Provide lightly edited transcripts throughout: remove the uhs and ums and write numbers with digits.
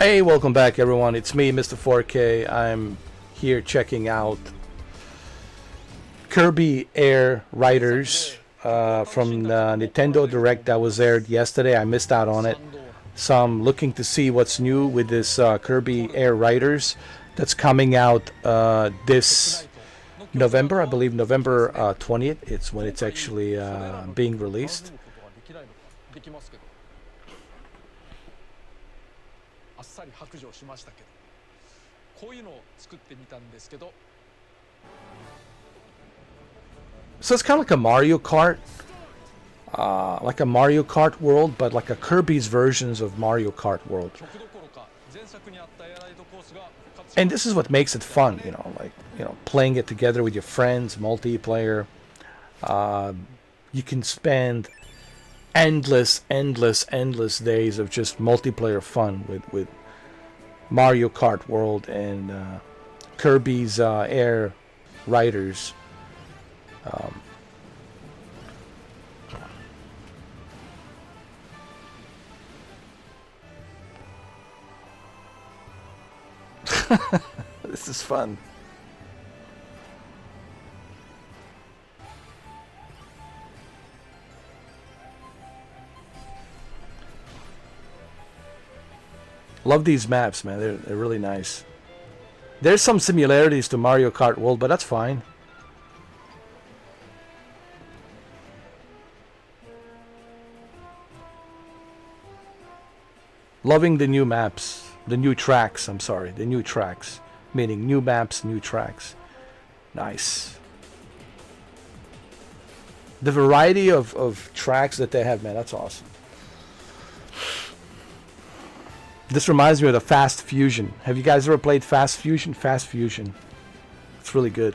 Hey, welcome back everyone. It's me, Mr. 4K. I'm here checking out Kirby Air Riders from the Nintendo Direct that was aired yesterday. I missed out on it. So I'm looking to see what's new with this Kirby Air Riders that's coming out this November. I believe November 20th. It's when it's actually being released. So it's kind of like a Mario Kart, world, but like a Kirby's versions of Mario Kart world. And this is what makes it fun, playing it together with your friends, multiplayer. You can spend endless days of just multiplayer fun with Mario Kart World and Kirby's Air Riders. This is fun. Love these maps, man. They're really nice. There's some similarities to Mario Kart World, but that's fine. Loving the new maps. The new tracks, I'm sorry. The new tracks. Meaning new maps, new tracks. Nice. The variety of tracks that they have, man, that's awesome. This reminds me of the Fast Fusion. Have you guys ever played Fast Fusion? Fast Fusion. It's really good.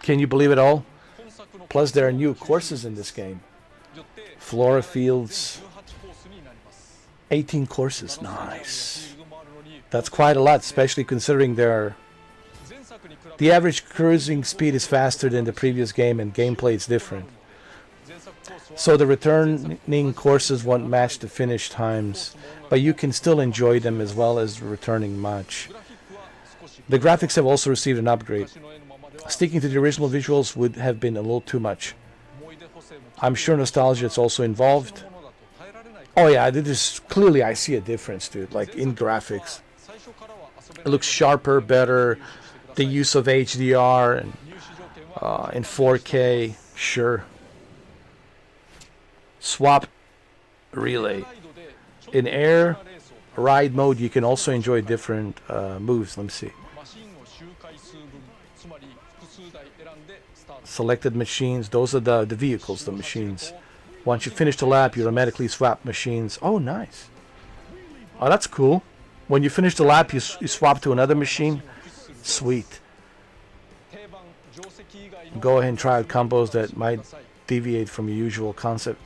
Can you believe it all? Plus there are new courses in this game. Flora Fields. 18 courses. Nice. That's quite a lot, especially considering the average cruising speed is faster than the previous game and gameplay is different. So the returning courses won't match the finish times, but you can still enjoy them as well as the returning match. The graphics have also received an upgrade. Sticking to the original visuals would have been a little too much. I'm sure nostalgia is also involved. Oh yeah, clearly I see a difference, dude, like in graphics. It looks sharper, better, the use of HDR and in 4K, sure. Swap relay. In air ride mode you can also enjoy different moves. Let me see. Selected machines, those are the vehicles, the machines. Once you finish the lap, you automatically swap machines. Oh, nice. Oh, that's cool. When you finish the lap, you swap to another machine. Sweet. Go ahead and try out combos that might deviate from your usual concept.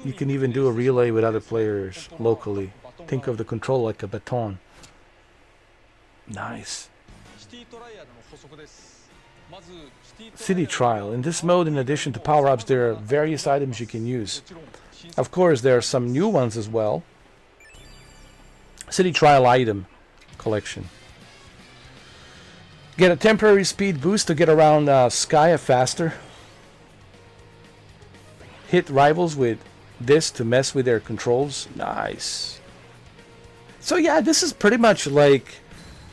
You can even do a relay with other players locally. Think of the control like a baton. Nice. City Trial. In this mode, in addition to power-ups, there are various items you can use. Of course, there are some new ones as well. City Trial item collection. Get a temporary speed boost to get around Skya faster. Hit rivals with this to mess with their controls. Nice. So yeah, this is pretty much like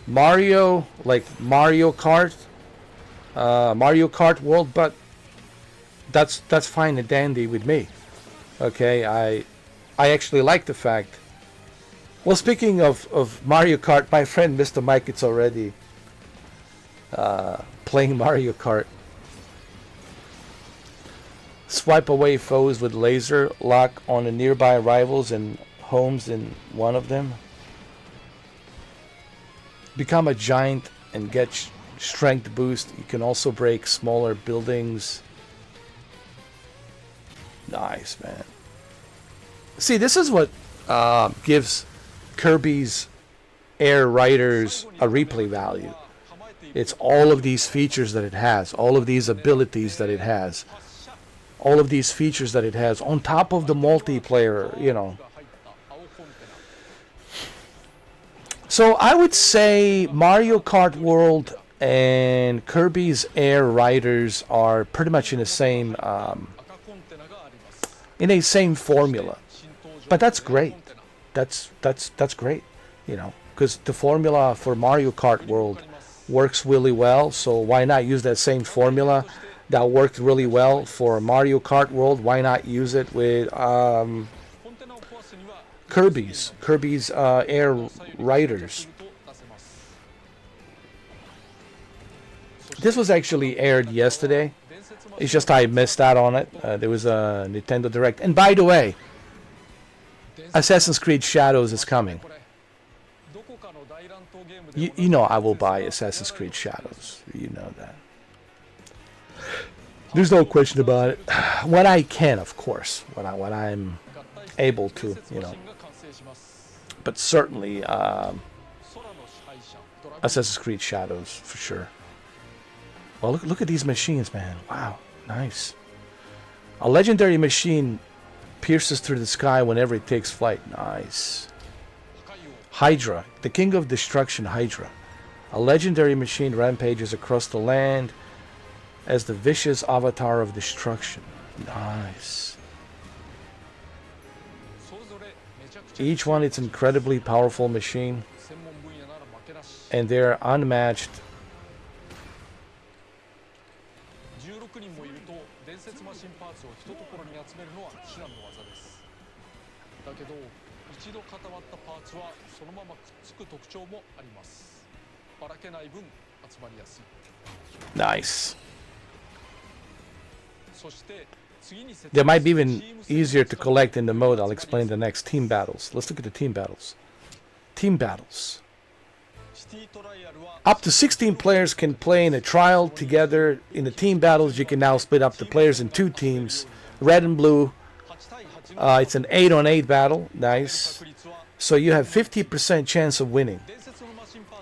Mario Kart. Mario Kart World, but that's fine and dandy with me. Okay, I actually like the fact. Well, speaking of Mario Kart, my friend Mr. Mike is already playing Mario Kart. Swipe away foes with laser, lock on the nearby rivals and homes in one of them. Become a giant and get strength boost. You can also break smaller buildings. Nice, man. See, this is what gives Kirby's Air Riders a replay value. It's all of these features that it has, all of these abilities that it has, all of these features that it has on top of the multiplayer, you know. So I would say Mario Kart World and Kirby's Air Riders are pretty much in the same formula. But that's great. That's great, you know, because the formula for Mario Kart World works really well. So why not use that same formula that worked really well for Mario Kart World? Why not use it with Kirby's Air Riders? This was actually aired yesterday. It's just I missed out on it. There was a Nintendo Direct. And by the way, Assassin's Creed Shadows is coming. You know I will buy Assassin's Creed Shadows. You know that. There's no question about it. When I can, of course. When I'm able to, you know. But certainly Assassin's Creed Shadows for sure. Well, look at these machines, man. Wow, nice. A legendary machine pierces through the sky whenever it takes flight. Nice. Hydra, the king of destruction, Hydra. A legendary machine rampages across the land as the vicious avatar of destruction. Nice. Each one is an incredibly powerful machine, and they're unmatched. Nice. They might be even easier to collect in the mode I'll explain in the next. Team battles. Let's look at the team battles. Team battles. Up to 16 players can play in a trial together. In the team battles, you can now split up the players in two teams, red and blue. It's an 8-on-8 battle. Nice. So you have 50% chance of winning.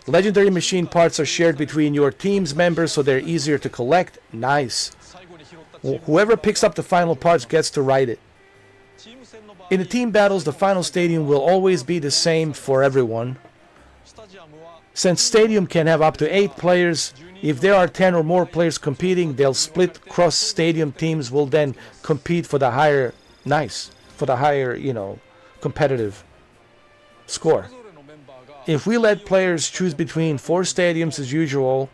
Legendary machine parts are shared between your team's members, so they're easier to collect. Nice. Whoever picks up the final parts gets to ride it. In the team battles, the final stadium will always be the same for everyone. Since stadium can have up to 8 players, if there are 10 or more players competing, they'll split cross-stadium. Teams will then compete for the higher, you know, competitive score. If we let players choose between 4 stadiums as usual,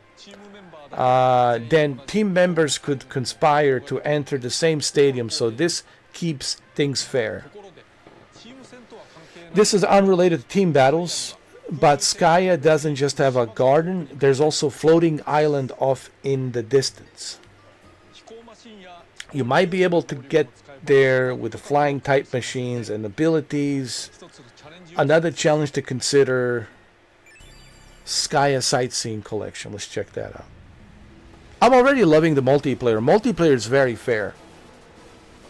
then team members could conspire to enter the same stadium, so this keeps things fair. This is unrelated to team battles, but Skya doesn't just have a garden, there's also floating island off in the distance. You might be able to get there with the flying type machines and abilities. Another challenge to consider, Skya Sightseeing Collection. Let's check that out. I'm already loving the multiplayer. Multiplayer is very fair.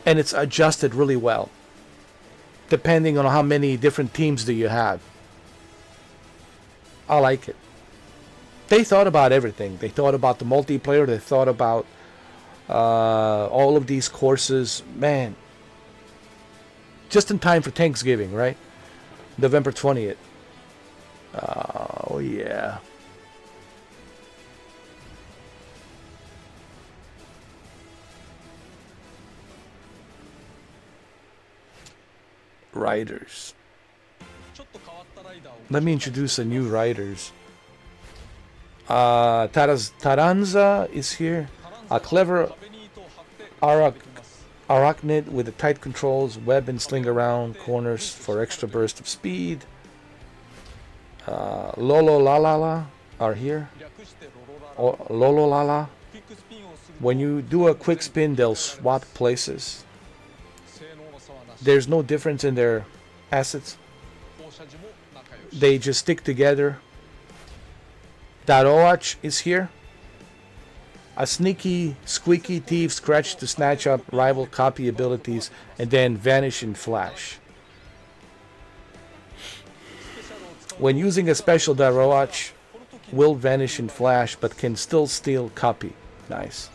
And it's adjusted really well, depending on how many different teams do you have. I like it. They thought about everything. They thought about the multiplayer. They thought about all of these courses. Man, just in time for Thanksgiving, right? November 20th. Oh, yeah. Riders. Let me introduce a new riders. Taranza is here. A clever arachnid with the tight controls, web and sling around corners for extra burst of speed. Lolo Lalala are here. Lolo Lala. When you do a quick spin, they'll swap places. There's no difference in their assets. They just stick together. Daroach is here. A sneaky, squeaky thief scratch to snatch up rival copy abilities and then vanish in flash. When using a special, the Roach will vanish in flash, but can still steal copy. Nice.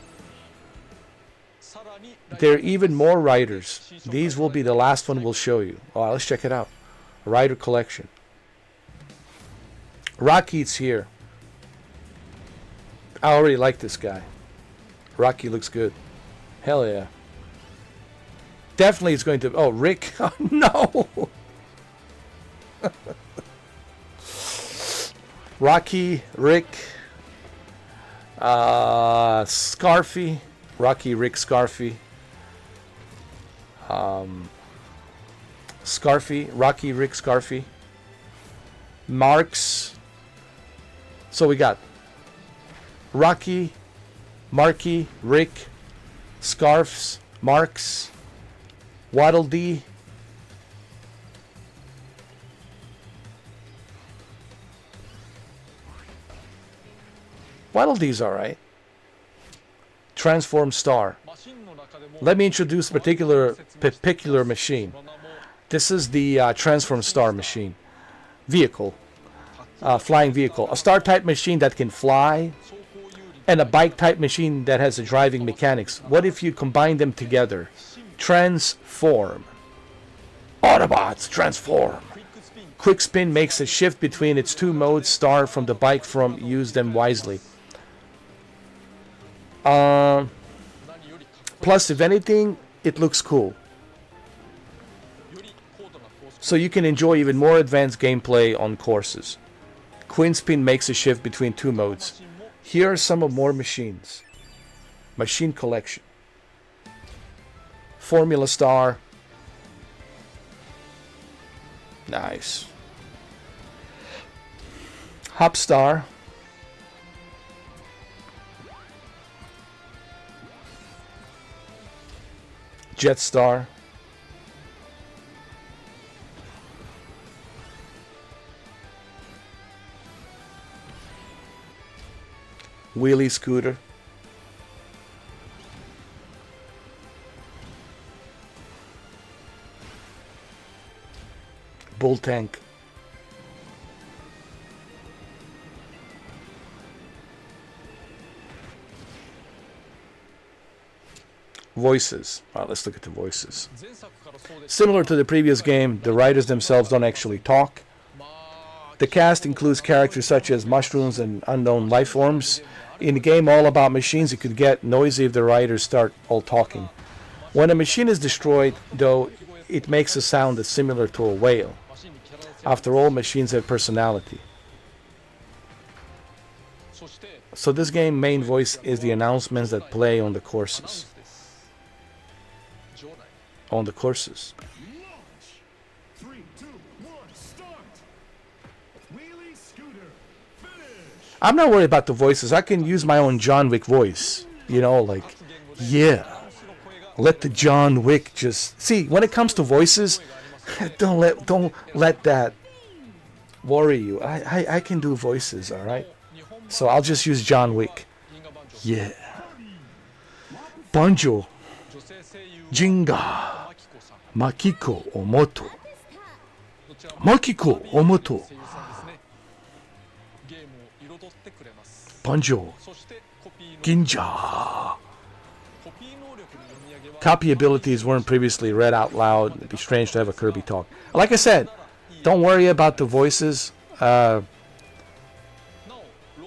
There are even more riders. These will be the last one we'll show you. Oh, let's check it out. Rider collection. Rocky's here. I already like this guy. Rocky looks good. Hell yeah. Definitely is going to... Oh, Rick. Oh, no. Rocky, Rick, Scarfy. Rocky, Rick, Scarfy. Scarfy, Rocky, Rick, Scarfy. Marks. So we got Rocky, Marky, Rick, Scarfs, Marks, Waddle Dee. Waddle Dee's alright. Transform Star. Let me introduce a particular machine. This is the Transform Star machine. Vehicle. Flying vehicle. A star type machine that can fly, and a bike type machine that has the driving mechanics. What if you combine them together? Transform. Autobots, transform. Quick spin makes a shift between its two modes. Star from the bike from use them wisely. Plus, if anything, it looks cool. So you can enjoy even more advanced gameplay on courses. Queen spin makes a shift between two modes. Here are some of more machines. Machine collection. Formula Star. Nice. Hop Star. Jet Star. Wheelie Scooter. Bull Tank. Voices. Alright, let's look at the voices. Similar to the previous game, the writers themselves don't actually talk. The cast includes characters such as mushrooms and unknown life forms. In a game all about machines, it could get noisy if the writers start all talking. When a machine is destroyed, though, it makes a sound that's similar to a whale. After all, machines have personality. So this game's main voice is the announcements that play on the courses. On the courses. I'm not worried about the voices. I can use my own John Wick voice. You know, like, yeah. Let the John Wick just... See, when it comes to voices, don't let that worry you. I can do voices, alright? So I'll just use John Wick. Yeah. Banjo. Jinga. Makiko Omoto. Makiko Omoto. Banjo. Ginja. Copy abilities weren't previously read out loud. It'd be strange to have a Kirby talk. Like I said, don't worry about the voices. You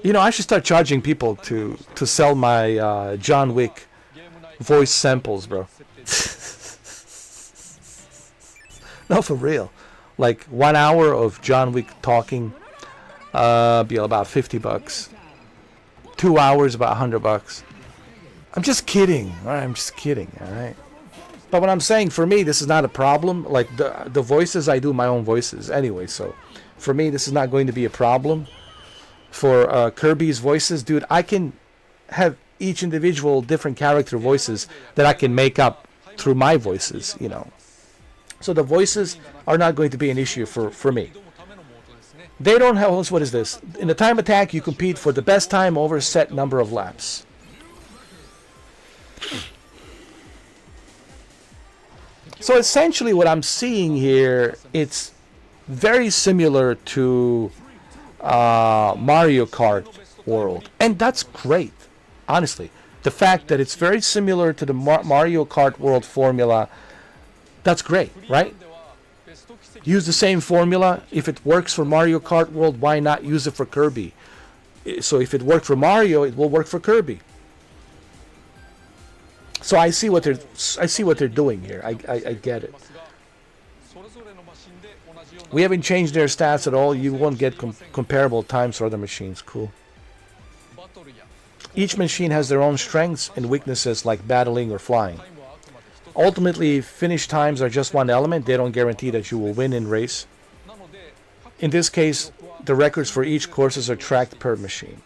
know, I should start charging people to sell my John Wick voice samples, bro. No, for real. Like 1 hour of John Wick talking, be about $50. 2 hours, about $100. I'm just kidding. All right, I'm just kidding. All right. But what I'm saying, for me, this is not a problem. Like the voices, I do my own voices anyway. So for me, this is not going to be a problem. For Kirby's voices, dude, I can have each individual different character voices that I can make up through my voices, you know. So the voices are not going to be an issue for me. They don't have... What is this? In the time attack, you compete for the best time over a set number of laps. So essentially what I'm seeing here, it's very similar to Mario Kart World, and that's great. Honestly, the fact that it's very similar to the Mario Kart World formula, that's great, right? Use the same formula. If it works for Mario Kart World, why not use it for Kirby? So if it worked for Mario, it will work for Kirby. So I see what they're doing here. I get it. We haven't changed their stats at all. You won't get comparable times for other machines. Cool. Each machine has their own strengths and weaknesses, like battling or flying. Ultimately, finish times are just one element. They don't guarantee that you will win in race. In this case, the records for each courses are tracked per machine.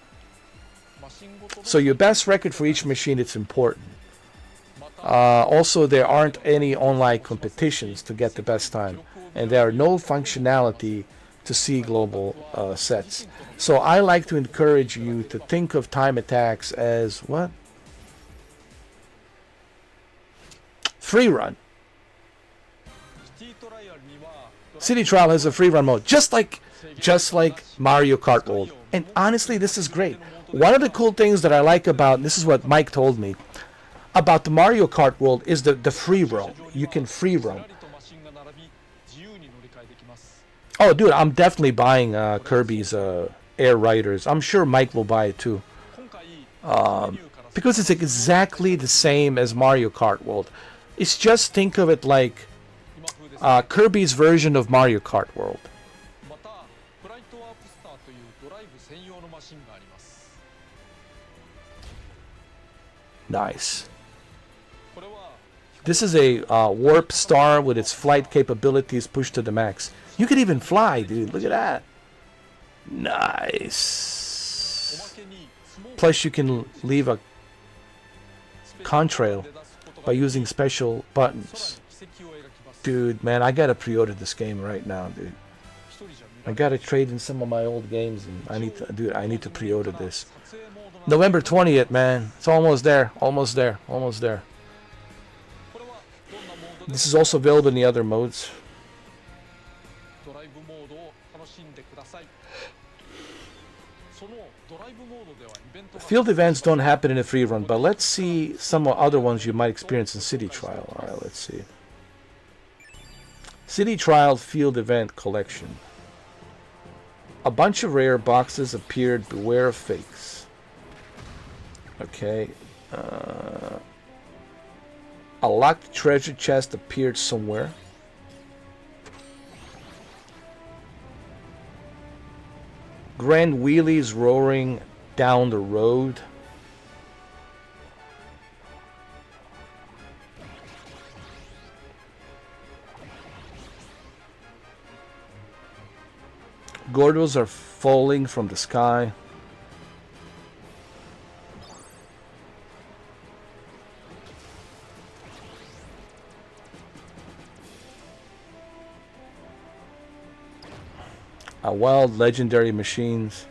So your best record for each machine, it's important. Also, there aren't any online competitions to get the best time, and there are no functionality to see global sets. So I like to encourage you to think of time attacks as what? Free run. City Trial has a free run mode, just like Mario Kart World. And honestly, this is great. One of the cool things that I like about, this is what Mike told me, about the Mario Kart World is the free roam. You can free roam. Oh, dude, I'm definitely buying Kirby's Air Riders. I'm sure Mike will buy it too. Because it's exactly the same as Mario Kart World. It's just, think of it like Kirby's version of Mario Kart World. Nice. This is a warp star with its flight capabilities pushed to the max. You can even fly, dude. Look at that. Nice. Plus, you can leave a contrail by using special buttons. Dude, man, I gotta pre-order this game right now, dude. I gotta trade in some of my old games, and I need to pre-order this. November 20th, man. It's almost there. Almost there. Almost there. This is also available in the other modes. Field events don't happen in a free run, but let's see some other ones you might experience in City Trial. Alright, let's see. City Trial Field Event Collection. A bunch of rare boxes appeared. Beware of fakes. Okay. A locked treasure chest appeared somewhere. Grand wheelies roaring down the road. Gordos are falling from the sky. Wild legendary machines.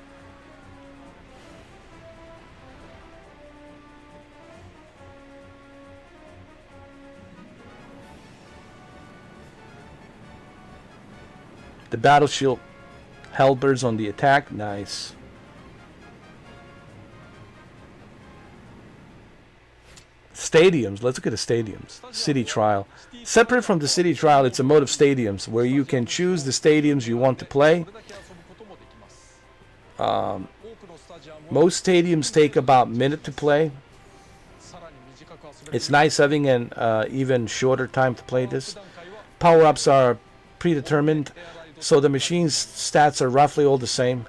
The battle shield halberds on the attack. Nice. Stadiums. Let's look at the stadiums. City Trial. Separate from the City Trial, it's a mode of stadiums where you can choose the stadiums you want to play. Most stadiums take about a minute to play. It's nice having an even shorter time to play this. Power-ups are predetermined, so the machine's stats are roughly all the same.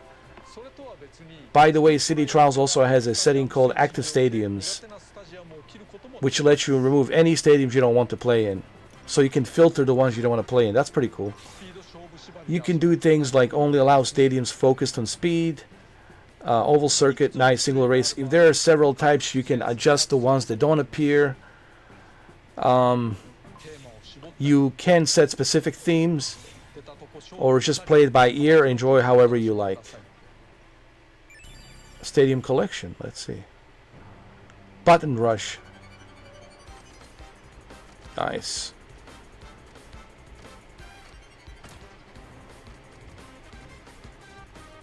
By the way, City Trials also has a setting called Active Stadiums, which lets you remove any stadiums you don't want to play in. So you can filter the ones you don't want to play in. That's pretty cool. You can do things like only allow stadiums focused on speed, oval circuit, nice single race. If there are several types, you can adjust the ones that don't appear. You can set specific themes or just play it by ear, enjoy however you like. Stadium collection, let's see. Button rush. Nice.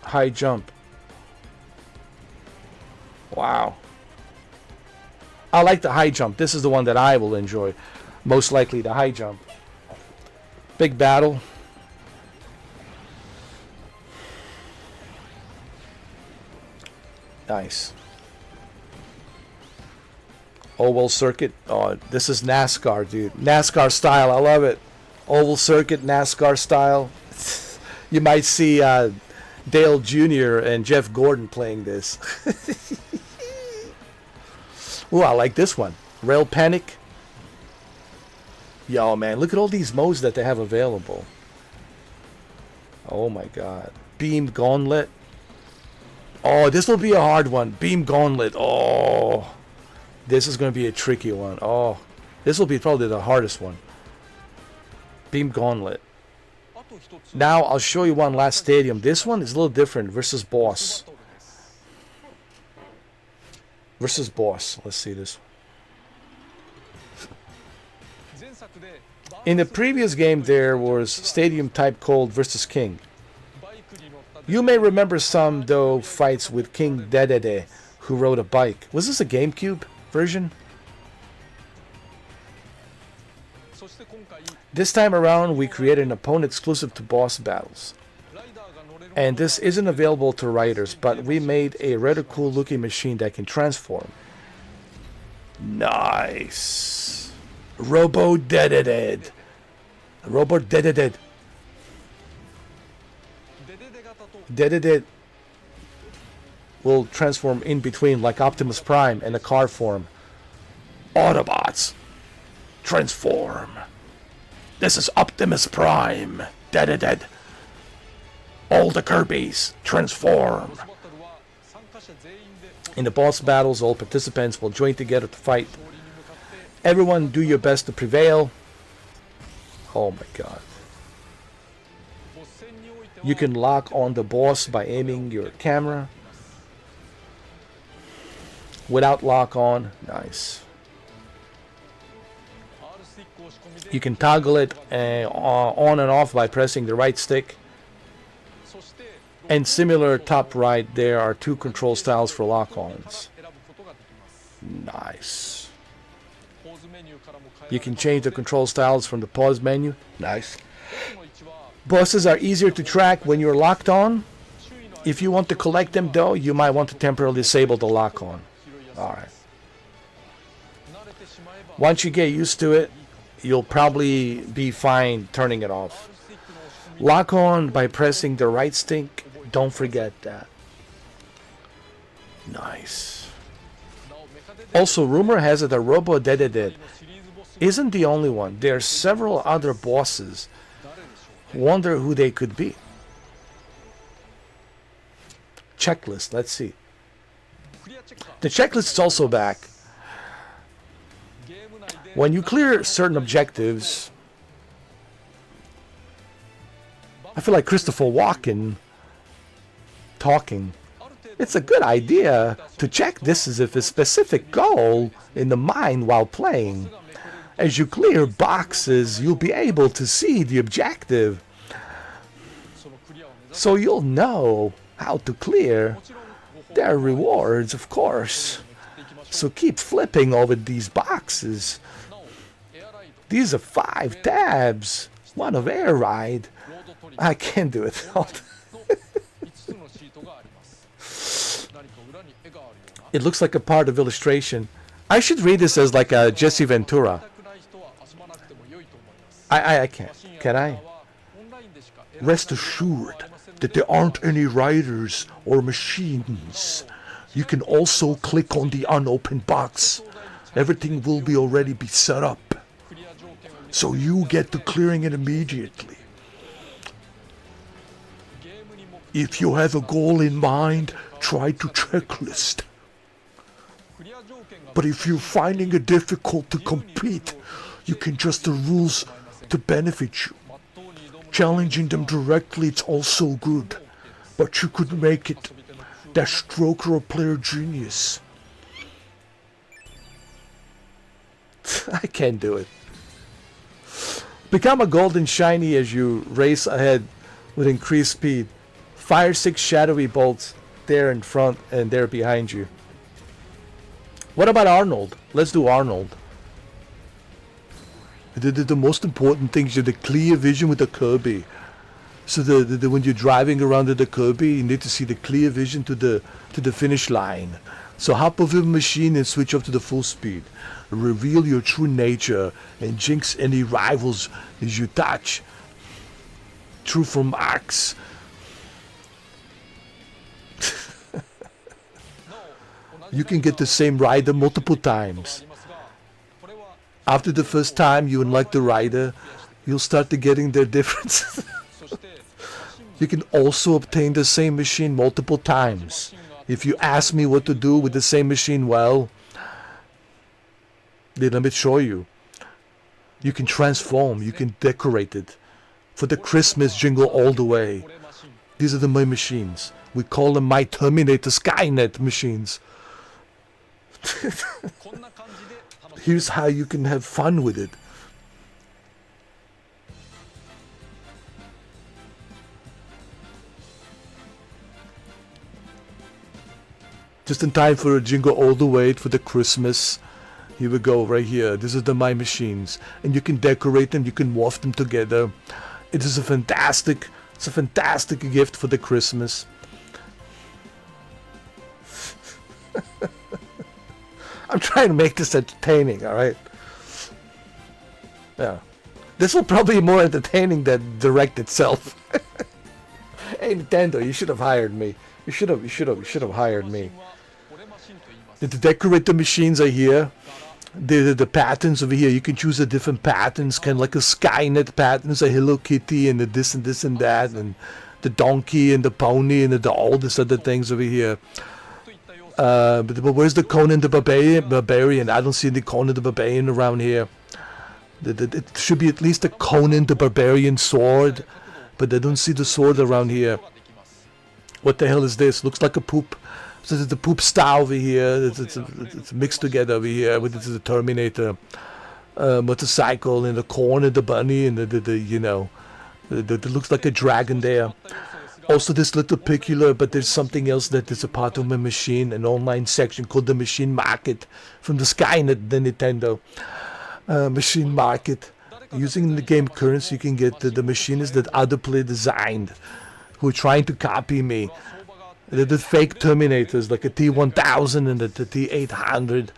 high jump. Wow. I like the high jump. This is the one that I will enjoy. Most likely the high jump. Big battle. Nice. Oval circuit. Oh, this is NASCAR, dude. NASCAR style. I love it. Oval circuit, NASCAR style. You might see Dale Jr. and Jeff Gordon playing this. Ooh, I like this one. Rail Panic. Yo, man, look at all these modes that they have available. Oh my god. Beam Gauntlet. Oh, this will be a hard one. Beam Gauntlet. Oh, this is going to be a tricky one. Oh, this will be probably the hardest one. Beam Gauntlet. Now I'll show you one last stadium. This one is a little different. Versus boss. Versus boss. Let's see this. In the previous game there was stadium type called versus king. You may remember some though fights with King Dedede, who rode a bike. Was this a GameCube version? This time around we created an opponent exclusive to boss battles. And this isn't available to riders, but we made a rather cool looking machine that can transform. Nice. Robo Dedede. Robo Dedede. Dedede will transform in between like Optimus Prime and a car form. Autobots, transform. This is Optimus Prime. Dedede. All the Kirbys, transform. In the boss battles, all participants will join together to fight. Everyone do your best to prevail. Oh my god. You can lock on the boss by aiming your camera. Without lock on. Nice. You can toggle it on and off by pressing the right stick. And similar top right, there are two control styles for lock-ons. Nice. You can change the control styles from the pause menu. Nice. Bosses are easier to track when you're locked on. If you want to collect them though, you might want to temporarily disable the lock-on. Alright. Once you get used to it, you'll probably be fine turning it off. Lock on by pressing the right stick. Don't forget that. Nice. Also, rumor has it that Robo Dedede isn't the only one. There are several other bosses. Wonder who they could be. Checklist. Let's see. The checklist is also back. When you clear certain objectives, I feel like Christopher Walken talking. It's a good idea to check this as if a specific goal in the mind while playing. As you clear boxes, you'll be able to see the objective. So you'll know how to clear. There are rewards, of course. So keep flipping over these boxes. These are 5 tabs. One of Air Ride. I can't do it. It looks like a part of illustration. I should read this as like a Jesse Ventura. I can't. Can I? Rest assured that there aren't any riders or machines. You can also click on the unopened box. Everything will be already be set up. So you get to clearing it immediately. If you have a goal in mind, try to checklist. But if you're finding it difficult to compete, you can adjust the rules to benefit you. Challenging them directly is also good, but you could make it. That stroker or player genius. I can't do it. Become a golden shiny as you race ahead with increased speed. Fire 6 shadowy bolts there in front and there behind you. What about Arnold? Let's do Arnold. The most important thing is the clear vision with the Kirby. So when you're driving around the Kirby, you need to see the clear vision to the finish line. So hop off the machine and switch up to the full speed. Reveal your true nature and jinx any rivals as you touch. True from Max. You can get the same rider multiple times. After the first time you unlock the rider, you'll start to getting their differences. You can also obtain the same machine multiple times. If you ask me what to do with the same machine, well, then let me show you. You can transform, you can decorate it. For the Christmas jingle all the way. These are my machines. We call them my Terminator Skynet machines. Here's how you can have fun with it. Just in time for a jingle all the way for the Christmas. Here we go, right here. This is the my machines, and you can decorate them. You can morph them together. It is a fantastic gift for the Christmas. I'm trying to make this entertaining, all right? Yeah, this will probably be more entertaining than Direct itself. Hey Nintendo, you should have hired me. You should have hired me. The decorate the machines are here. The patterns over here, you can choose the different patterns, kind of like a Skynet patterns, a Hello Kitty and the this and this and that, and the donkey and the pony and all this other things over here. But where's the Conan the Barbarian? I don't see any Conan the Barbarian around here. It should be at least a Conan the Barbarian sword, but I don't see the sword around here. What the hell is this? Looks like a poop. So it's the poop style over here. It's mixed together over here. With the Terminator motorcycle and the corn and the bunny and the looks like a dragon there. Also this little picular, but there's something else that is a part of my machine, an online section called the Machine Market from the Skynet, the Nintendo Machine Market. Using the game currency, you can get the machines that other players designed, who are trying to copy me. The fake Terminators, like a T-1000 and the T-800.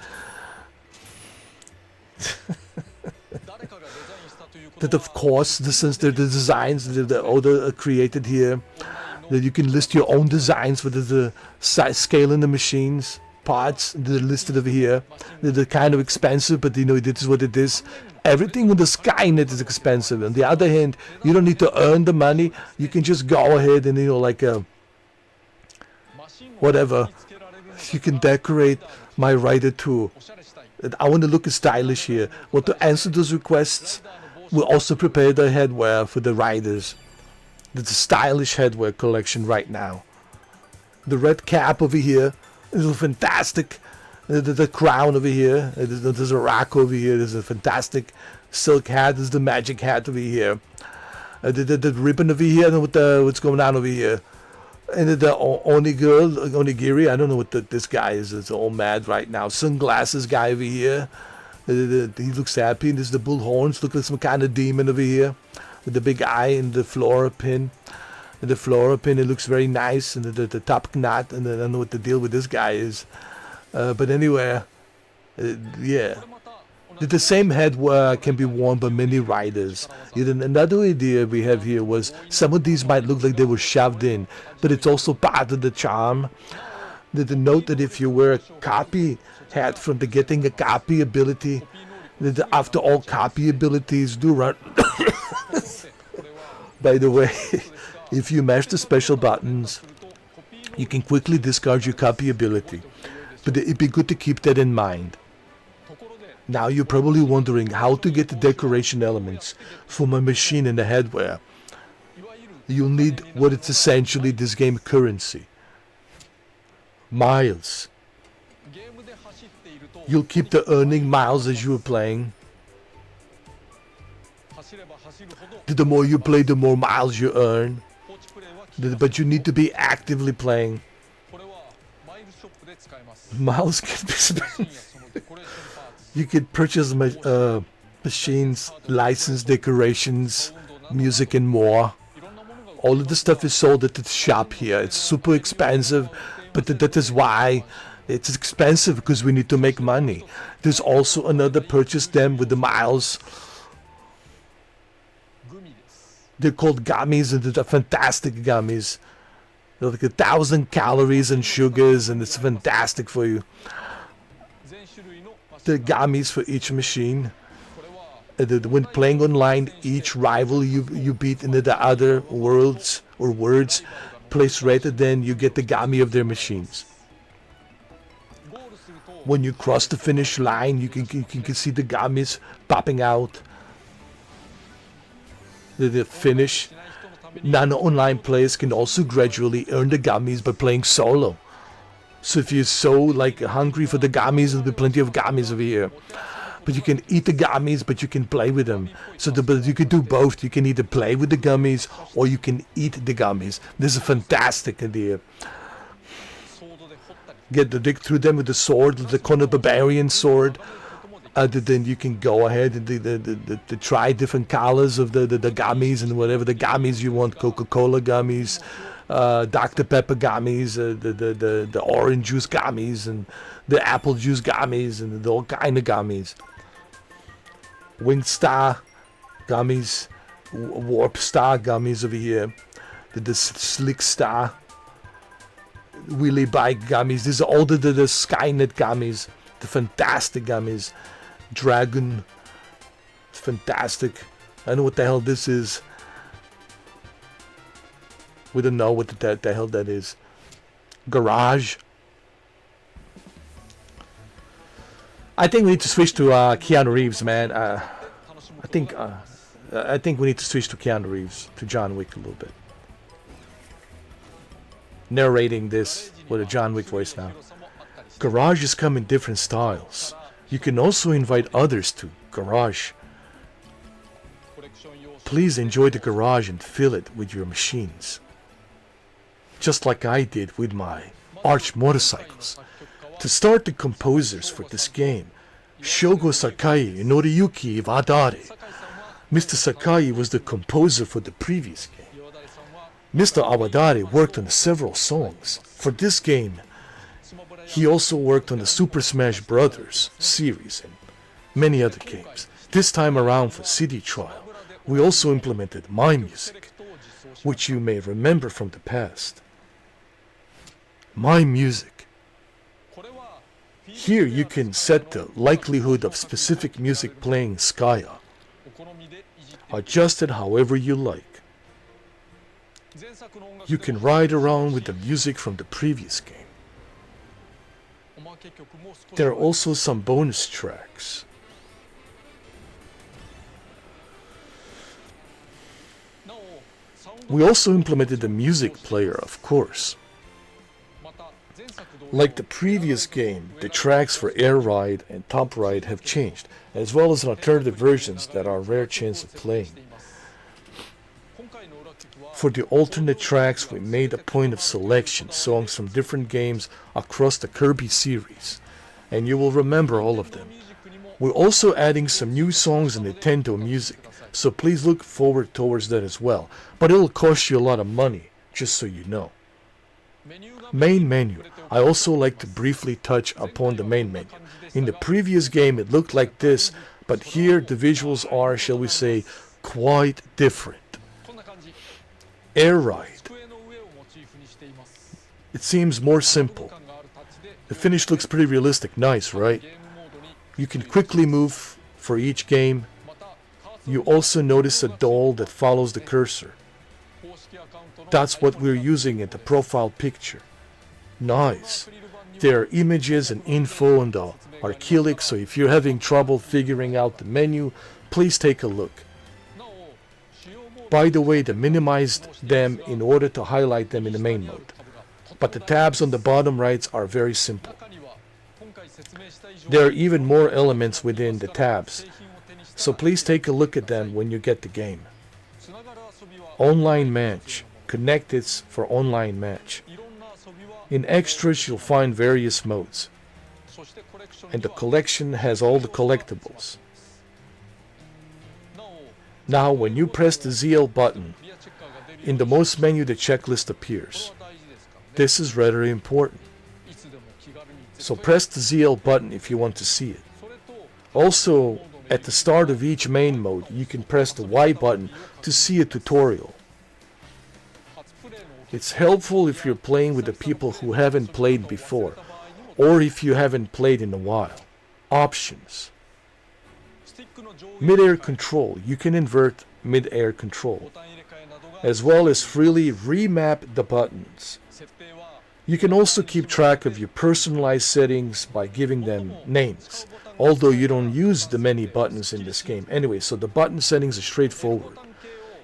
That of course, since they're the designs that are created here, that you can list your own designs for the scale in the machines, parts, they're listed over here. They're kind of expensive, but this is what it is. Everything with the Skynet is expensive. On the other hand, you don't need to earn the money. You can just go ahead and, like whatever. You can decorate my rider too. I want to look stylish here. Well, to answer those requests, we also prepared the headwear for the riders. There's a stylish headwear collection right now. The red cap over here is fantastic. The crown over here. There's a rock over here. There's a fantastic silk hat. There's the magic hat over here. The ribbon over here. I don't know what's going on over here. And the Onigiri, I don't know what this guy is. It's all mad right now. Sunglasses guy over here. He looks happy. And there's the bull horns. Look like some kind of demon over here. With the big eye and the flora pin. And the flora pin, it looks very nice. And the top knot. And I don't know what the deal with this guy is. But anyway, yeah. The same headwear can be worn by many riders. Another idea we have here was some of these might look like they were shoved in, but it's also part of the charm. The note that if you wear a copy hat from the getting a copy ability, that after all copy abilities do run. By the way, if you mash the special buttons, you can quickly discard your copy ability. But it'd be good to keep that in mind. Now you're probably wondering how to get the decoration elements for my machine and the headwear. You'll need what is essentially this game currency. Miles. You'll keep the earning miles as you are playing. The more you play, the more miles you earn. But you need to be actively playing. Miles can be spent. You could purchase machines, license, decorations, music, and more. All of the stuff is sold at the shop here. It's super expensive, but that is why it's expensive, because we need to make money. There's also another purchase them with the miles. They're called gummies, and they're fantastic gummies. They're like 1,000 calories and sugars, and it's fantastic for you. The gummies for each machine. When playing online, each rival you beat into the other worlds or words place rated, then you get the gummy of their machines. When you cross the finish line, you can see the gummies popping out. The finish. Non-online players can also gradually earn the gummies by playing solo. So if you're so hungry for the gummies, there'll be plenty of gummies over here. But you can eat the gummies, but you can play with them. So but you can do both. You can either play with the gummies or you can eat the gummies. This is a fantastic idea. Get to dig through them with the sword, the Conan Barbarian sword. Then you can go ahead and try different colors of the gummies and whatever the gummies you want. Coca-Cola gummies, Dr. Pepper gummies, the orange juice gummies, and the apple juice gummies, and all kind of gummies. Wing Star gummies, Warp Star gummies over here, the Slick Star, Wheelie Bike gummies. These are all the Skynet gummies, the fantastic gummies. Dragon, it's fantastic. I know what the hell this is. We don't know what the hell that is. Garage. I think we need to switch to Keanu Reeves, man. I think we need to switch to Keanu Reeves, to John Wick a little bit. Narrating this with a John Wick voice now. Garages come in different styles. You can also invite others to Garage. Please enjoy the garage and fill it with your machines. Just like I did with my Arch motorcycles. To start the composers for this game, Shogo Sakai and Noriyuki Iwadare. Mr. Sakai was the composer for the previous game. Mr. Iwadare worked on several songs. For this game, he also worked on the Super Smash Bros. Series and many other games. This time around for CD Trial, we also implemented My Music, which you may remember from the past. My Music. Here you can set the likelihood of specific music playing Skya. Adjust it however you like. You can ride around with the music from the previous game. There are also some bonus tracks. We also implemented the music player, of course. Like the previous game, the tracks for Air Ride and Top Ride have changed, as well as alternative versions that are a rare chance of playing. For the alternate tracks, we made a point of selection songs from different games across the Kirby series, and you will remember all of them. We're also adding some new songs in Nintendo Music, so please look forward towards that as well, but it'll cost you a lot of money, just so you know. Main menu. I also like to briefly touch upon the main menu. In the previous game it looked like this, but here the visuals are, shall we say, quite different. Air Ride. It seems more simple. The finish looks pretty realistic. Nice, right? You can quickly move for each game. You also notice a doll that follows the cursor. That's what we're using in the profile picture. Nice. There are images and info on the Archelic, so if you're having trouble figuring out the menu, please take a look. By the way, they minimized them in order to highlight them in the main mode. But the tabs on the bottom right are very simple. There are even more elements within the tabs, so please take a look at them when you get the game. Online match. connected for online match. In extras, you'll find various modes. And the collection has all the collectibles. Now, when you press the ZL button, in the most menu the checklist appears. This is rather important. So press the ZL button if you want to see it. Also, at the start of each main mode, you can press the Y button to see a tutorial. It's helpful if you're playing with the people who haven't played before, or if you haven't played in a while. Options. Mid-air control. You can invert mid-air control, as well as freely remap the buttons. You can also keep track of your personalized settings by giving them names, although you don't use the many buttons in this game. Anyway, so the button settings are straightforward.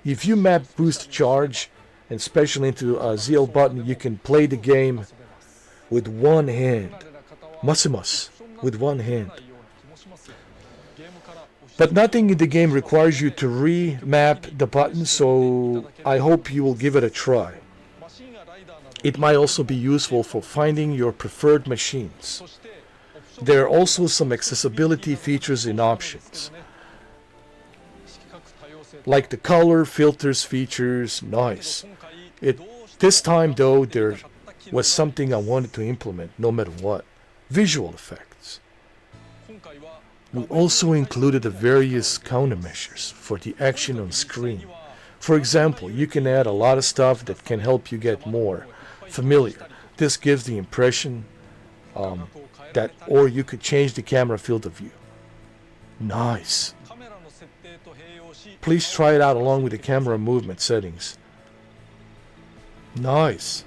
If you map boost charge and special into a ZL button, you can play the game with one hand. Masimas, with one hand. But nothing in the game requires you to remap the button, so I hope you will give it a try. It might also be useful for finding your preferred machines. There are also some accessibility features in options, like the color filters features. Nice. This time though, there was something I wanted to implement no matter what. Visual effects. We also included the various countermeasures for the action on screen. For example, you can add a lot of stuff that can help you get more familiar. This gives the impression that, or you could change the camera field of view. Nice. Please try it out along with the camera movement settings. Nice.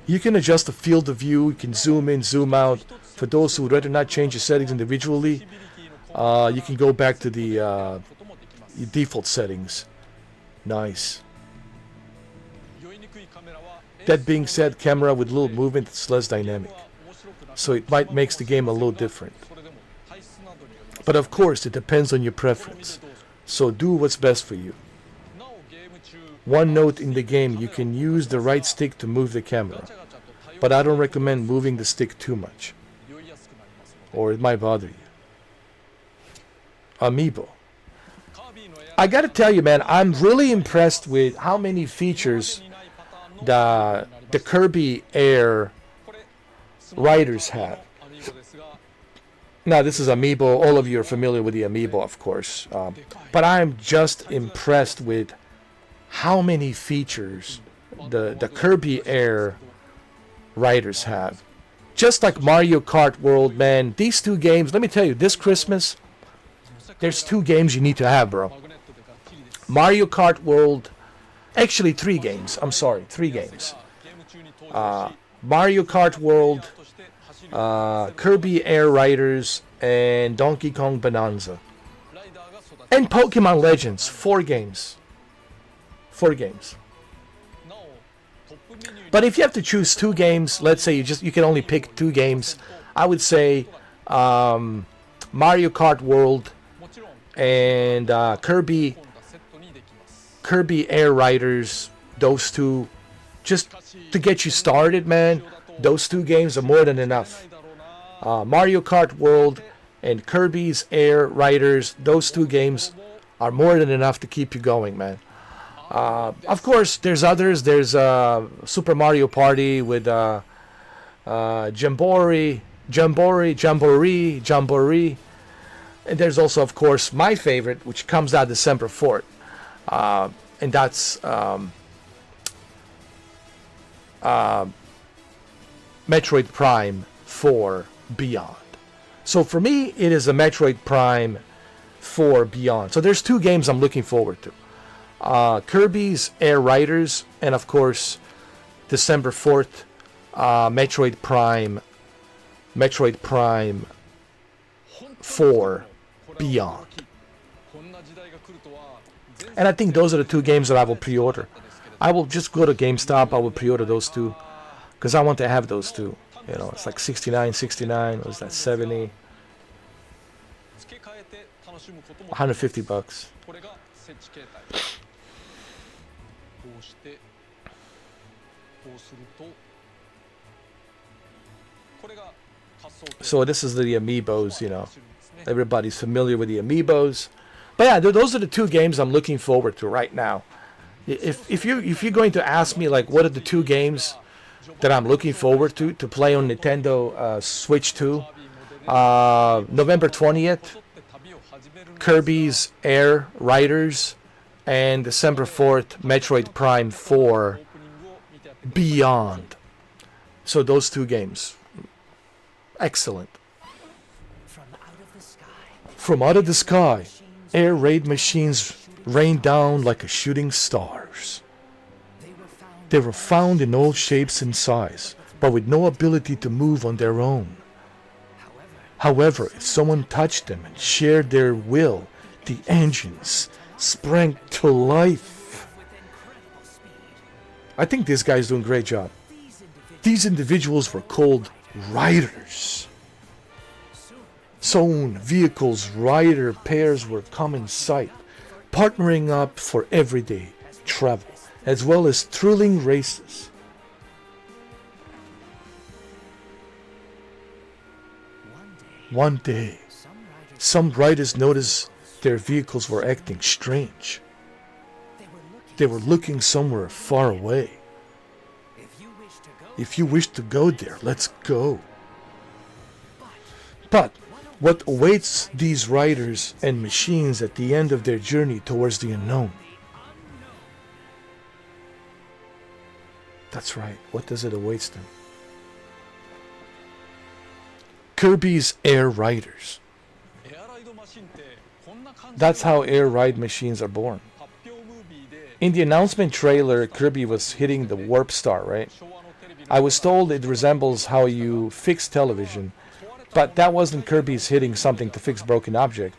You can adjust the field of view, you can zoom in, zoom out. For those who would rather not change the settings individually, you can go back to the default settings. Nice. That being said, camera with little movement is less dynamic, so it might makes the game a little different. But of course, it depends on your preference, so do what's best for you. One note in the game, you can use the right stick to move the camera, but I don't recommend moving the stick too much, or it might bother you. Amiibo. I gotta tell you, man, I'm really impressed with how many features the Kirby Air riders have. Now, this is Amiibo. All of you are familiar with the Amiibo, of course. But I'm just impressed with how many features the Kirby Air riders have. Just like Mario Kart World, man, these two games, let me tell you, this Christmas, there's two games you need to have, bro. Mario Kart World, actually 3 games, I'm sorry, 3 games. Mario Kart World, Kirby Air Riders, and Donkey Kong Bonanza. And Pokemon Legends, 4 games. 4 games. But if you have to choose 2 games, let's say you can only pick 2 games, I would say Mario Kart World and Kirby Air Riders, those 2, just to get you started, man. Those 2 games are more than enough. Mario Kart World and Kirby's Air Riders, those 2 games are more than enough to keep you going, man. Of course, there's others. There's Super Mario Party with Jamboree. And there's also, of course, my favorite, which comes out December 4th. And that's Metroid Prime 4 Beyond. So for me, it is a Metroid Prime 4 Beyond. So there's 2 games I'm looking forward to. Kirby's Air Riders, and of course, December 4th, Metroid Prime 4 Beyond. And I think those are the 2 games that I will pre-order. I will just go to GameStop, I will pre-order those 2, because I want to have those 2. You know, it's like 69, was that 70? $150. So this is the amiibos, you know. Everybody's familiar with the amiibos. But yeah, those are the two games I'm looking forward to right now. If you're going to ask me like what are the two games that I'm looking forward to play on Nintendo Switch 2, November 20th, Kirby's Air Riders, and December 4th, Metroid Prime 4 Beyond. So those two games, excellent. From out of the sky, air raid machines rain down like a shooting stars. They were found in all shapes and size, but with no ability to move on their own. However, if someone touched them and shared their will, the engines sprang to life. I think this guy's doing a great job. These individuals were called riders. Soon, vehicles, rider pairs were come in sight, partnering up for everyday travel, as well as thrilling races. One day, some riders noticed their vehicles were acting strange. They were looking somewhere far away. If you wish to go there, let's go. But what awaits these riders and machines at the end of their journey towards the unknown? That's right, what does it await them? Kirby's Air Riders. That's how air ride machines are born. In the announcement trailer, Kirby was hitting the warp star, right? I was told it resembles how you fix television, but that wasn't Kirby's hitting something to fix broken object.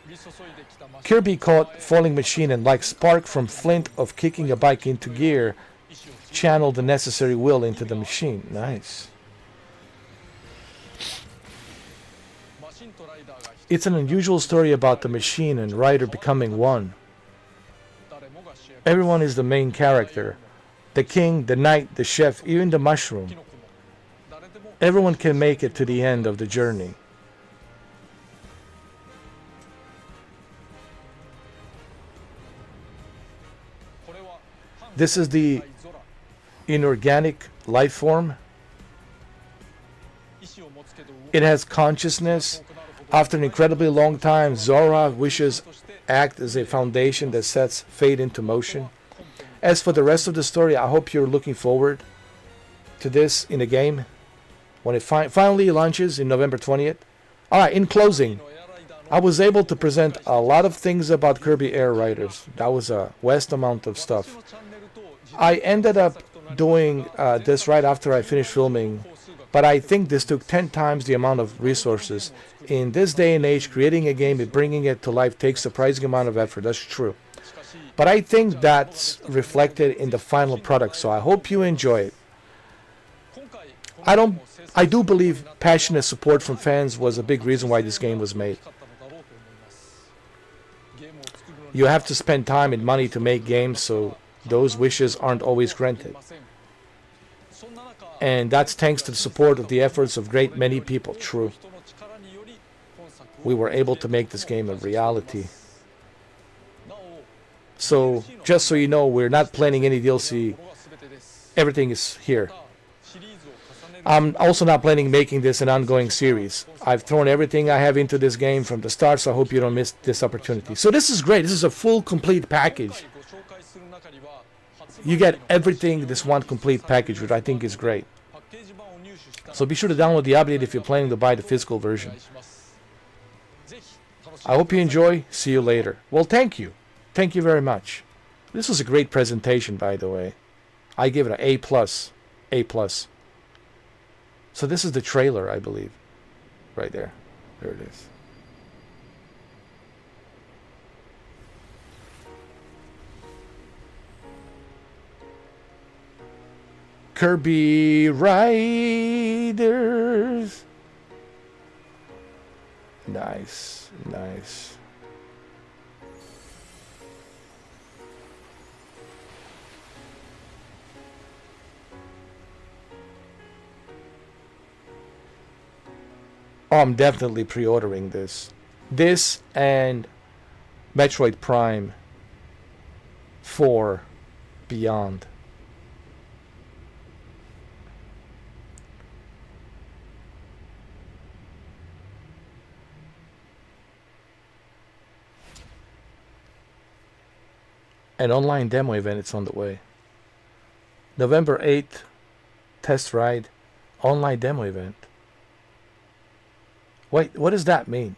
Kirby caught falling machine and like spark from flint of kicking a bike into gear, channeled the necessary will into the machine. Nice. It's an unusual story about the machine and rider becoming one. Everyone is the main character. The king, the knight, the chef, even the mushroom. Everyone can make it to the end of the journey. This is the inorganic life form. It has consciousness. After an incredibly long time, Zora wishes act as a foundation that sets fate into motion. As for the rest of the story, I hope you're looking forward to this in the game when it finally launches in November 20th. Alright, in closing, I was able to present a lot of things about Kirby Air Riders. That was a vast amount of stuff. I ended up doing this right after I finished filming, but I think this took 10 times the amount of resources. In this day and age, creating a game and bringing it to life takes a surprising amount of effort. That's true. But I think that's reflected in the final product, so I hope you enjoy it. I do believe passionate support from fans was a big reason why this game was made. You have to spend time and money to make games, so those wishes aren't always granted. And that's thanks to the support of the efforts of great many people. True. We were able to make this game a reality. So, just so you know, we're not planning any DLC. Everything is here. I'm also not planning making this an ongoing series. I've thrown everything I have into this game from the start, so I hope you don't miss this opportunity. So this is great. This is a full, complete package. You get everything this one complete package, which I think is great. So be sure to download the update if you're planning to buy the physical version. I hope you enjoy. See you later. Well, thank you. Thank you very much. This was a great presentation, by the way. I give it an A+. A+. So this is the trailer, I believe. Right there. There it is. Kirby Riders. Nice, nice. Oh, I'm definitely pre-ordering this. This and Metroid Prime 4 Beyond. An online demo event, it's on the way. November 8th, test ride, online demo event. Wait, what does that mean?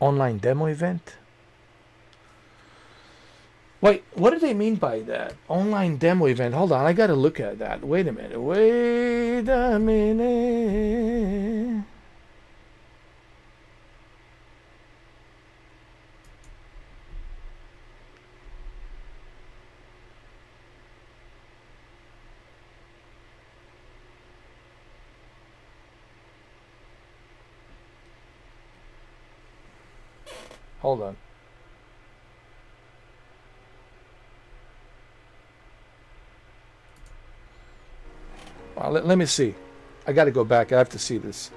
Online demo event? Wait, what do they mean by that? Online demo event. Hold on, I gotta look at that. Wait a minute. Wait a minute. Hold on. Let me see. I got to go back. I have to see this.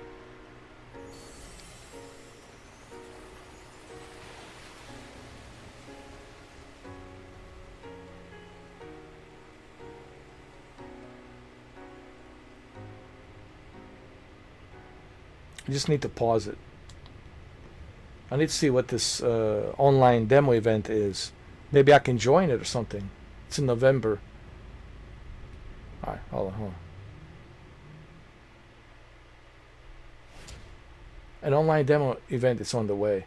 I just need to pause it. I need to see what this online demo event is. Maybe I can join it or something. It's in November. All right, hold on. An online demo event is on the way.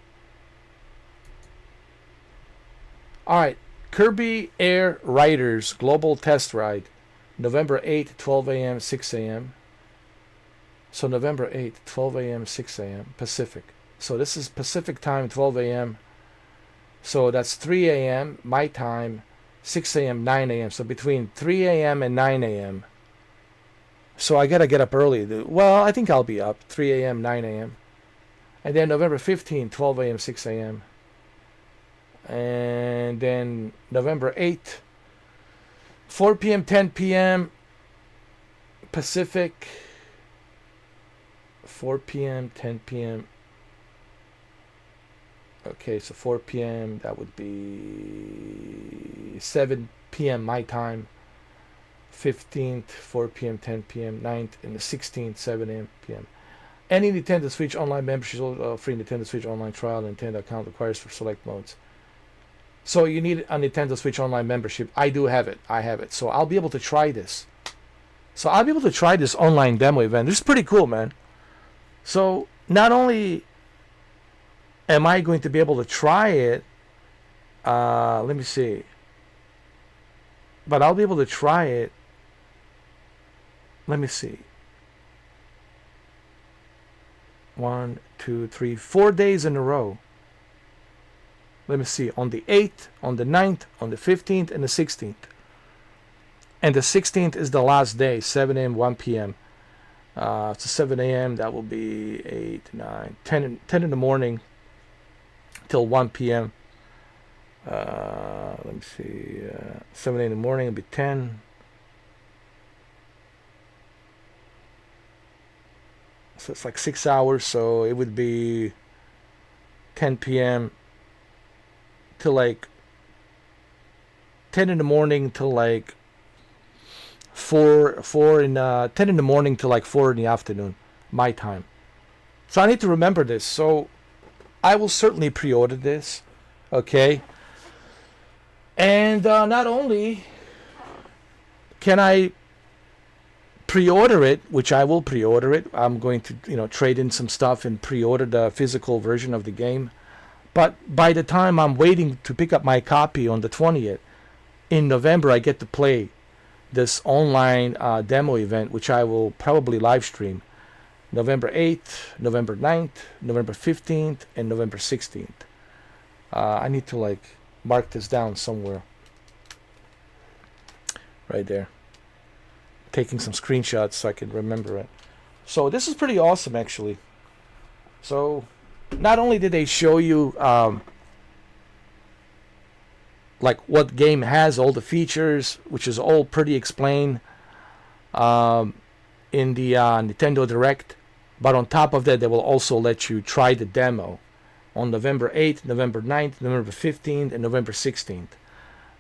All right, Kirby Air Riders Global Test Ride, November 8th, 12 a.m., 6 a.m. So November 8th, 12 a.m., 6 a.m. Pacific. So this is Pacific time, 12 a.m. So that's 3 a.m. my time, 6 a.m., 9 a.m. So between 3 a.m. and 9 a.m. So I got to get up early. Well, I think I'll be up 3 a.m., 9 a.m. And then November 15th, 12 a.m., 6 a.m. And then November 8th, 4 p.m., 10 p.m. Pacific. 4 p.m., 10 p.m. Okay, so 4 p.m. that would be 7 p.m. my time. 15th, 4 p.m., 10 p.m. 9th, and the 16th, 7 p.m. Any Nintendo Switch Online membership is free Nintendo Switch Online trial. Nintendo account requires for select modes. So you need a Nintendo Switch Online membership. I do have it. I have it. So I'll be able to try this. So I'll be able to try this online demo event. This is pretty cool, man. So not only am I going to be able to try it, let me see. But I'll be able to try it. Let me see. 1, 2, 3, 4 days in a row. Let me see. On the 8th, on the 9th, on the 15th, and the 16th. And the 16th is the last day, 7 a.m., 1 p.m. So 7 a.m., that will be 8, 9, 10 in the morning till 1 p.m. Let me see. 7 in the morning will be 10. So it's like 6 hours, so it would be 10 p.m. till like 10 in the morning till like 10 in the morning till like 4 in the afternoon, my time. So I need to remember this. So I will certainly pre-order this, okay? And not only can I pre-order it, which I will pre-order it. I'm going to, trade in some stuff and pre-order the physical version of the game. But by the time I'm waiting to pick up my copy on the 20th, in November, I get to play this online demo event, which I will probably live stream. November 8th, November 9th, November 15th, and November 16th. I need to mark this down somewhere. Right there. Taking some screenshots so I can remember it. So this is pretty awesome, actually. So not only did they show you what game has, all the features, which is all pretty explained in the Nintendo Direct, But on top of that, they will also let you try the demo on November 8th, November 9th, November 15th, and November 16th.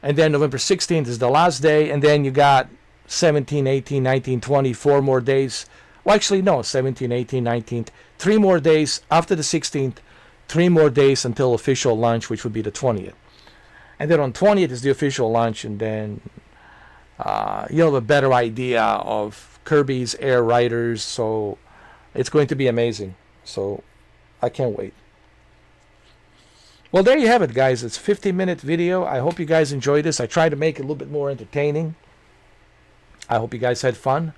And then November 16th is the last day, and then you got 17, 18, 19, 20, 4 more days. Well, actually, no, 17, 18, 19, 3 more days after the 16th, 3 more days until official launch, which would be the 20th. And then on 20th is the official launch, and then you'll have a better idea of Kirby's Air Riders. So it's going to be amazing. So I can't wait. Well, there you have it, guys. It's a 50-minute video. I hope you guys enjoyed this. I tried to make it a little bit more entertaining. I hope you guys had fun.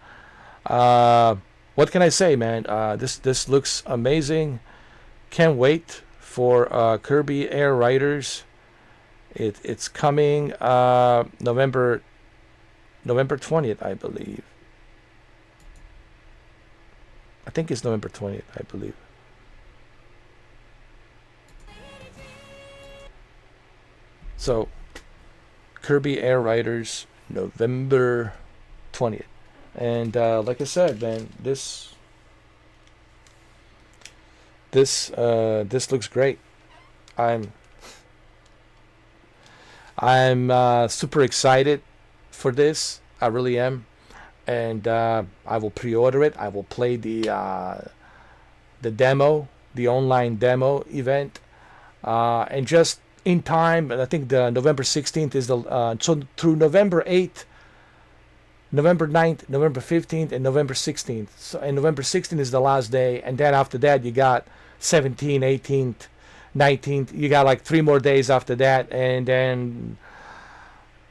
What can I say, man? This looks amazing. Can't wait for Kirby Air Riders. It's coming November 20th, I believe. I think it's November 20th, I believe. So, Kirby Air Riders, November 20th. And like I said, man, this looks great. I'm super excited for this. I really am. And I will pre-order it. I will play the demo, the online demo event, and just in time. I think the November 16th is the so through November 8th, November 9th, November 15th, and November 16th. So, and November 16th is the last day, and then after that you got 17th, 18th, 19th. You got like 3 more days after that, and then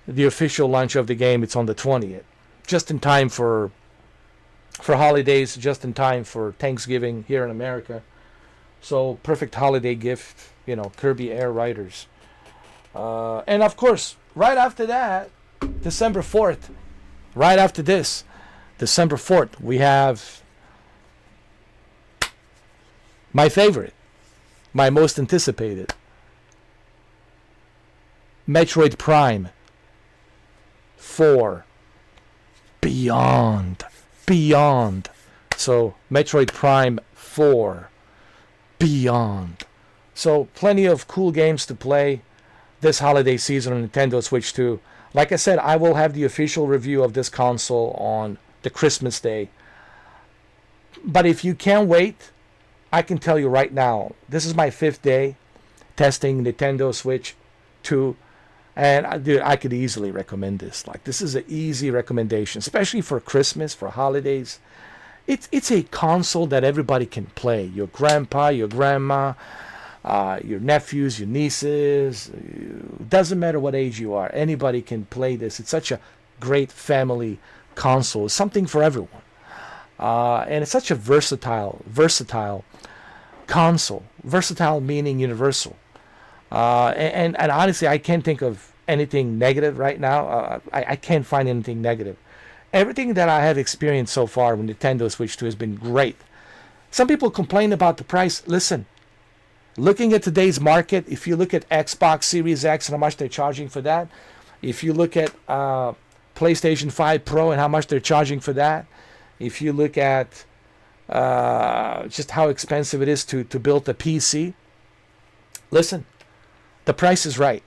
the official launch of the game, it's on the 20th. Just in time for holidays, just in time for Thanksgiving here in America. So perfect holiday gift, you know, Kirby Air Riders. And of course, right after that, December 4th, right after this, December 4th, we have my favorite, my most anticipated, Metroid Prime 4 Beyond. So Metroid Prime 4 Beyond. So plenty of cool games to play this holiday season on Nintendo Switch 2. Like I said, I will have the official review of this console on the Christmas day. But if you can't wait, I can tell you right now, this is my 5th day testing Nintendo Switch 2. And dude, I could easily recommend this. Like, this is an easy recommendation, especially for Christmas, for holidays. It's a console that everybody can play. Your grandpa, your grandma, your nephews, your nieces. Doesn't matter what age you are. Anybody can play this. It's such a great family console. It's something for everyone. And it's such a versatile console. Versatile meaning universal. And honestly, I can't think of anything negative right now. I can't find anything negative. Everything that I have experienced so far with Nintendo Switch 2 has been great. Some people complain about the price. Listen, looking at today's market, if you look at Xbox Series X and how much they're charging for that, if you look at PlayStation 5 Pro and how much they're charging for that, if you look at just how expensive it is to build a PC, listen, the price is right.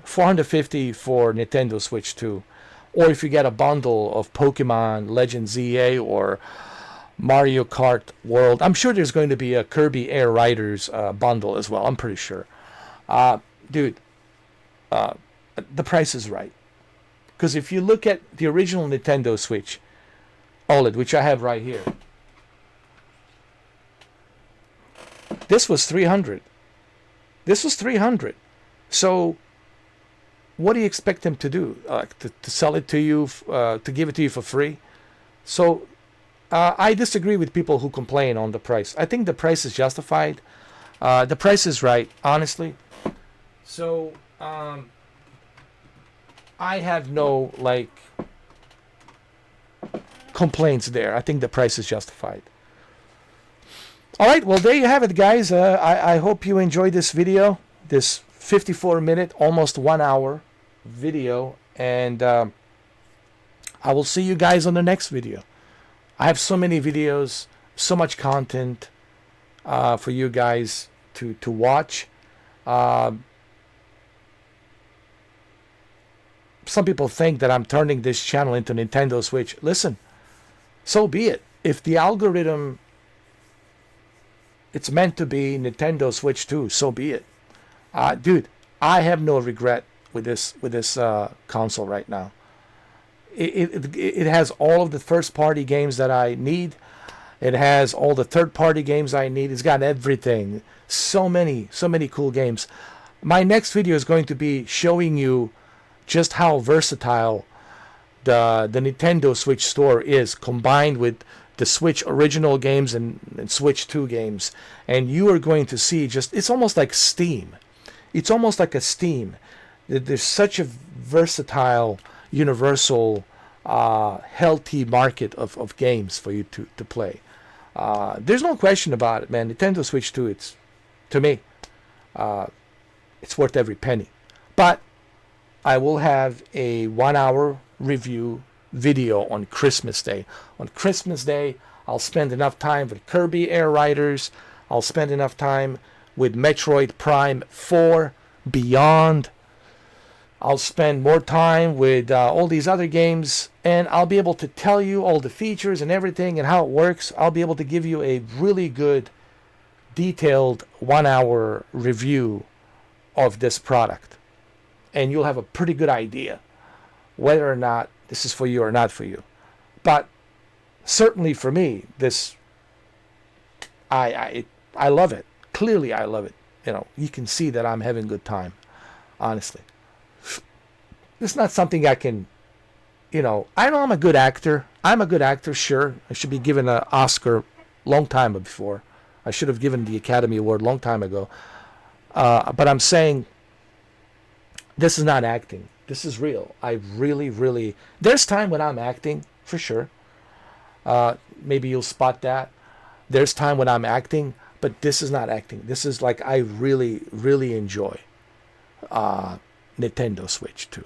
$450 for Nintendo Switch 2. Or if you get a bundle of Pokemon Legends ZA or Mario Kart World, I'm sure there's going to be a Kirby Air Riders bundle as well. I'm pretty sure. Dude, the price is right. Because if you look at the original Nintendo Switch OLED, which I have right here, this was $300. This was $300. So, what do you expect them to do? To sell it to you, to give it to you for free? So, I disagree with people who complain on the price. I think the price is justified. The price is right, honestly. So, I have no, complaints there. I think the price is justified. All right, well, there you have it, guys. I hope you enjoyed this video, this 54-minute, almost 1 hour video, and I will see you guys on the next video. I have so many videos so much content for you guys to watch. Some people think that I'm turning this channel into Nintendo Switch. Listen, so be it. If the algorithm, it's meant to be Nintendo Switch 2, so be it. Dude, I have no regret with this console right now. It has all of the first-party games that I need. It has all the third-party games I need. It's got everything. So many cool games. My next video is going to be showing you just how versatile the Nintendo Switch store is, combined with the Switch original games and Switch 2 games. And you are going to see it's almost like Steam. It's almost like a Steam. There's such a versatile, universal, healthy market of games for you to play. There's no question about it, man. Nintendo Switch 2, to me, it's worth every penny. But I will have a 1-hour review video on Christmas Day. On Christmas Day, I'll spend enough time with Kirby Air Riders. I'll spend enough time with Metroid Prime 4 Beyond. I'll spend more time with all these other games, and I'll be able to tell you all the features and everything and how it works. I'll be able to give you a really good, detailed 1-hour review of this product. And you'll have a pretty good idea whether or not this is for you or not for you. But certainly for me, I love it. Clearly I love it. You can see that I'm having a good time, honestly. It's not something I can, I know I'm a good actor. I'm a good actor, sure. I should be given an Oscar long time before. I should have given the Academy Award long time ago. But I'm saying, this is not acting. This is real. I really... There's time when I'm acting, for sure. Maybe you'll spot that. There's time when I'm acting, but this is not acting. This is like I really enjoy Nintendo Switch 2.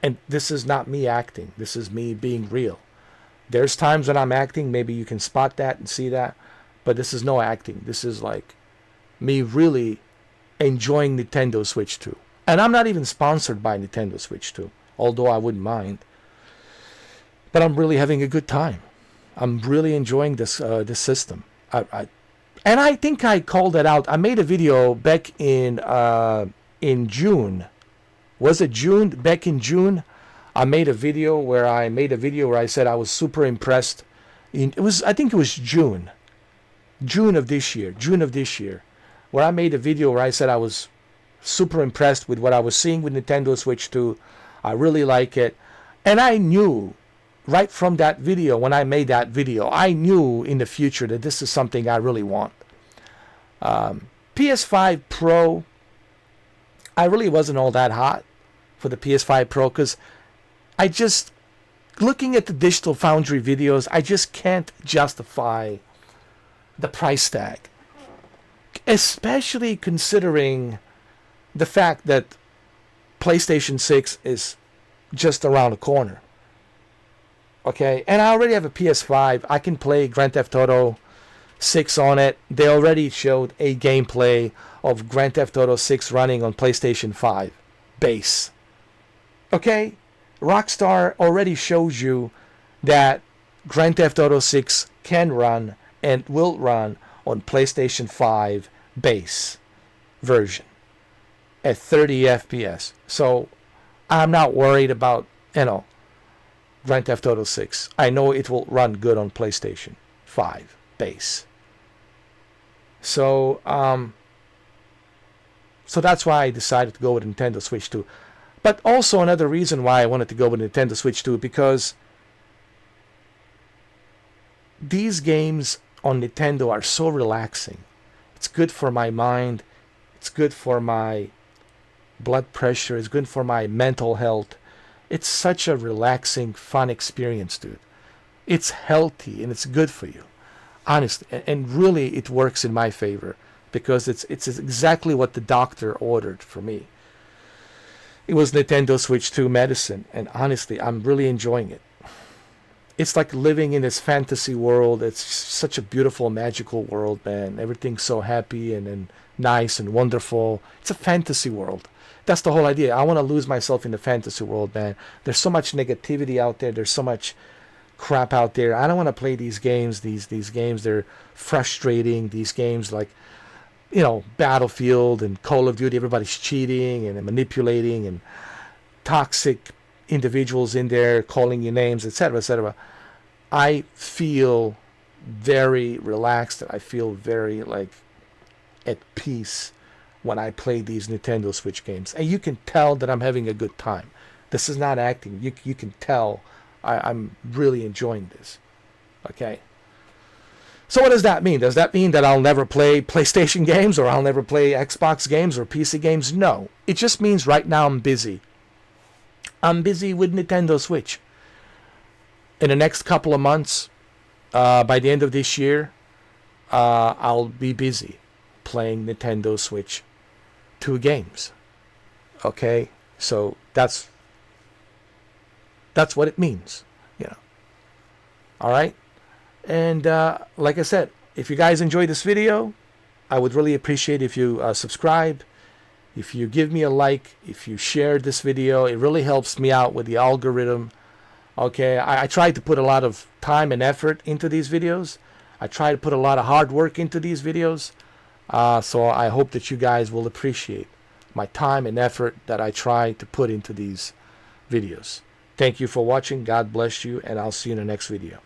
And this is not me acting. This is me being real. There's times when I'm acting. Maybe you can spot that and see that. But this is no acting. This is like me really enjoying Nintendo Switch 2. And I'm not even sponsored by Nintendo Switch 2, although I wouldn't mind. But I'm really having a good time. I'm really enjoying this system. And I think I called it out. I made a video back in June. Was it June? Back in June, I made a video where I said I was super impressed. I think it was June of this year, where I made a video where I said I was super impressed with what I was seeing with Nintendo Switch 2. I really like it. And I knew right from that video, when I made that video, I knew in the future that this is something I really want. PS5 Pro, I really wasn't all that hot for the PS5 Pro because looking at the Digital Foundry videos, I just can't justify the price tag. Especially considering the fact that PlayStation 6 is just around the corner. Okay, and I already have a PS5. I can play Grand Theft Auto 6 on it. They already showed a gameplay of Grand Theft Auto 6 running on PlayStation 5 base. Okay, Rockstar already shows you that Grand Theft Auto 6 can run and will run on PlayStation 5 base version at 30 FPS. So I'm not worried about, Grand Theft Auto 6. I know it will run good on PlayStation 5 base. So that's why I decided to go with Nintendo Switch 2. But also another reason why I wanted to go with Nintendo Switch 2, because these games on Nintendo are so relaxing. It's good for my mind. It's good for my blood pressure. It's good for my mental health. It's such a relaxing, fun experience, dude. It's healthy and it's good for you, honestly. And really, it works in my favor because it's exactly what the doctor ordered for me. It was Nintendo Switch 2 medicine, and honestly, I'm really enjoying it. it's like living in this fantasy world. It's such a beautiful, magical world, man. Everything's so happy and nice and wonderful. It's a fantasy world. That's the whole idea. I want to lose myself in the fantasy world, man. There's so much negativity out there. There's so much crap out there. I don't want to play these games. These games, they're frustrating. These games like, Battlefield and Call of Duty, everybody's cheating and manipulating and toxic individuals in there calling you names, etc., etc. I feel very relaxed. I feel very at peace when I play these Nintendo Switch games, and you can tell that I'm having a good time. This is not acting. You can tell I'm really enjoying this. Okay. So what does that mean? Does that mean that I'll never play PlayStation games, or I'll never play Xbox games or PC games? No. It just means right now I'm busy. I'm busy with Nintendo Switch. In the next couple of months, by the end of this year, I'll be busy playing Nintendo Switch 2 games. Okay? So that's what it means. All right? And like I said, if you guys enjoyed this video, I would really appreciate if you subscribe, if you give me a like, if you share this video. It really helps me out with the algorithm. Okay, I try to put a lot of time and effort into these videos. I try to put a lot of hard work into these videos. So I hope that you guys will appreciate my time and effort that I try to put into these videos. Thank you for watching. God bless you, and I'll see you in the next video.